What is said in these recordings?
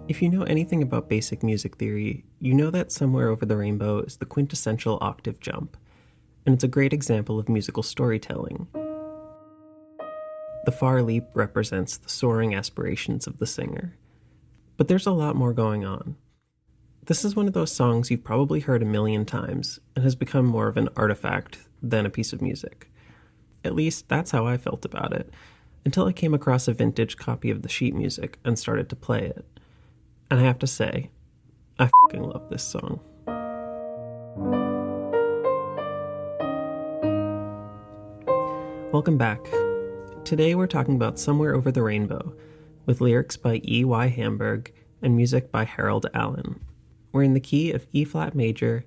If you know anything about basic music theory, you know that Somewhere Over the Rainbow is the quintessential octave jump, and it's a great example of musical storytelling. The far leap represents the soaring aspirations of the singer. But there's a lot more going on. This is one of those songs you've probably heard a million times and has become more of an artifact than a piece of music. At least that's how I felt about it, until I came across a vintage copy of the sheet music and started to play it. And I have to say, I fucking love this song. Welcome back. Today we're talking about Somewhere Over the Rainbow, with lyrics by E.Y. Hamburg and music by Harold Allen. We're in the key of E-flat major,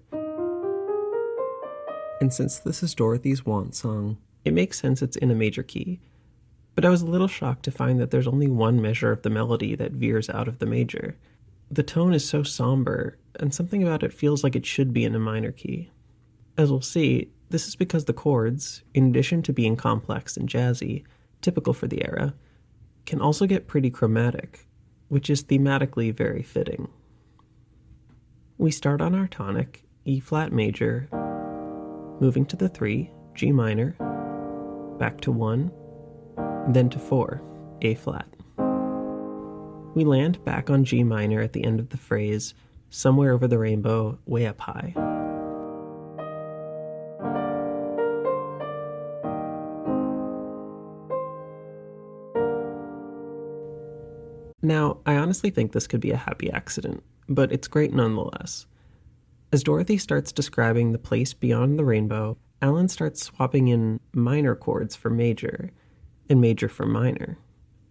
and since this is Dorothy's want song, it makes sense it's in a major key. But I was a little shocked to find that there's only one measure of the melody that veers out of the major. The tone is so somber, and something about it feels like it should be in a minor key. As we'll see, this is because the chords, in addition to being complex and jazzy, typical for the era, can also get pretty chromatic, which is thematically very fitting. We start on our tonic, E-flat major, moving to the 3, G minor, back to 1, then to 4, A-flat. We land back on G minor at the end of the phrase, Somewhere Over the Rainbow, way up high. Now, I honestly think this could be a happy accident, but it's great nonetheless. As Dorothy starts describing the place beyond the rainbow, Alan starts swapping in minor chords for major, and major for minor,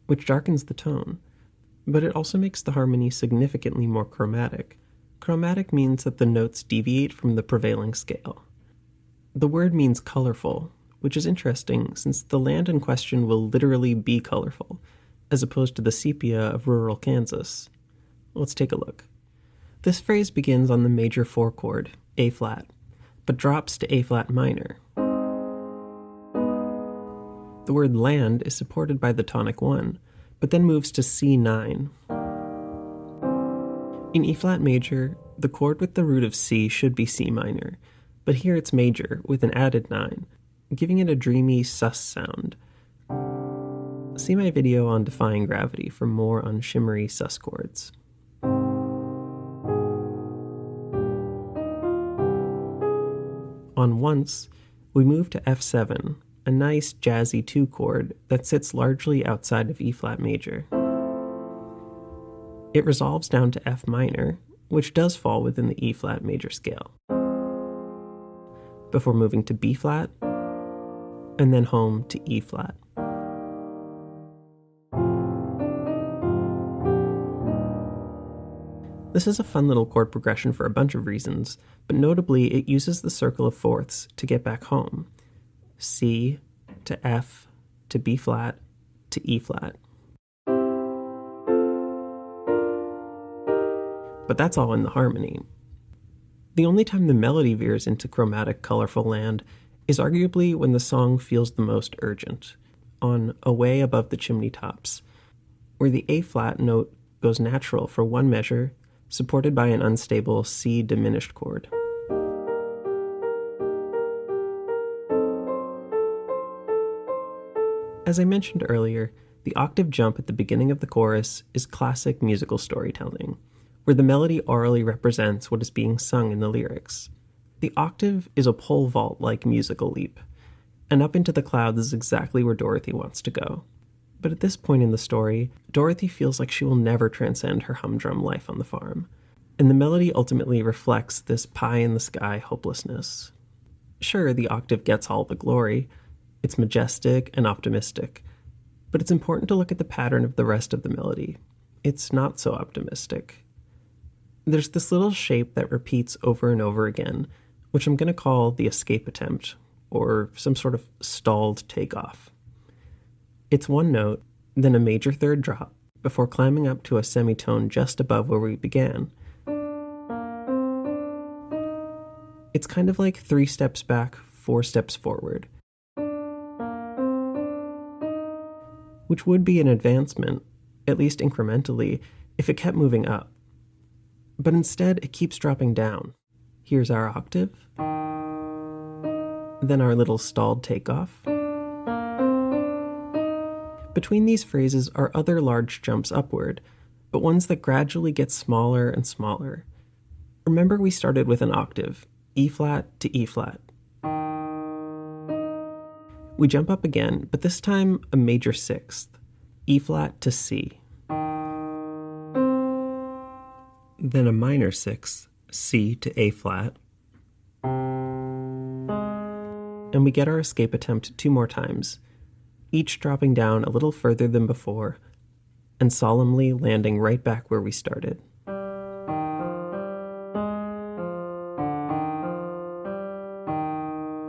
which darkens the tone. But it also makes the harmony significantly more chromatic. Chromatic means that the notes deviate from the prevailing scale. The word means colorful, which is interesting since the land in question will literally be colorful, as opposed to the sepia of rural Kansas. Let's take a look. This phrase begins on the major 4 chord, A-flat, but drops to A-flat minor. The word land is supported by the tonic 1, but then moves to C9. In E-flat major, the chord with the root of C should be C minor, but here it's major with an added 9, giving it a dreamy sus sound. See my video on defying gravity for more on shimmery sus chords. On once, we move to F7, a nice jazzy 2 chord that sits largely outside of E-flat major. It resolves down to F minor, which does fall within the E-flat major scale, before moving to B-flat, and then home to E-flat. This is a fun little chord progression for a bunch of reasons, but notably it uses the circle of fourths to get back home. C to F to B-flat to E-flat. But that's all in the harmony. The only time the melody veers into chromatic, colorful land is arguably when the song feels the most urgent, on Away Above the Chimney Tops, where the A-flat note goes natural for one measure, supported by an unstable C diminished chord. As I mentioned earlier, the octave jump at the beginning of the chorus is classic musical storytelling, where the melody orally represents what is being sung in the lyrics. The octave is a pole vault-like musical leap, and up into the clouds is exactly where Dorothy wants to go. But at this point in the story, Dorothy feels like she will never transcend her humdrum life on the farm, and the melody ultimately reflects this pie-in-the-sky hopelessness. Sure, the octave gets all the glory. It's majestic and optimistic, but it's important to look at the pattern of the rest of the melody. It's not so optimistic. There's this little shape that repeats over and over again, which I'm going to call the escape attempt, or some sort of stalled takeoff. It's one note, then a major third drop, before climbing up to a semitone just above where we began. It's kind of like 3 steps back, 4 steps forward, which would be an advancement, at least incrementally, if it kept moving up. But instead, it keeps dropping down. Here's our octave, then our little stalled takeoff. Between these phrases are other large jumps upward, but ones that gradually get smaller and smaller. Remember, we started with an octave, E flat to E flat. We jump up again, but this time a major sixth, E flat to C. Then a minor sixth, C to A flat. And we get our escape attempt 2 more times, each dropping down a little further than before, and solemnly landing right back where we started.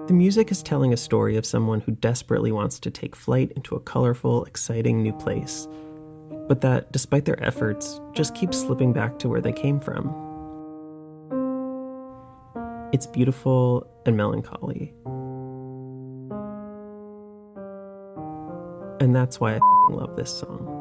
The music is telling a story of someone who desperately wants to take flight into a colorful, exciting new place, but that, despite their efforts, just keeps slipping back to where they came from. It's beautiful and melancholy. And that's why I fucking love this song.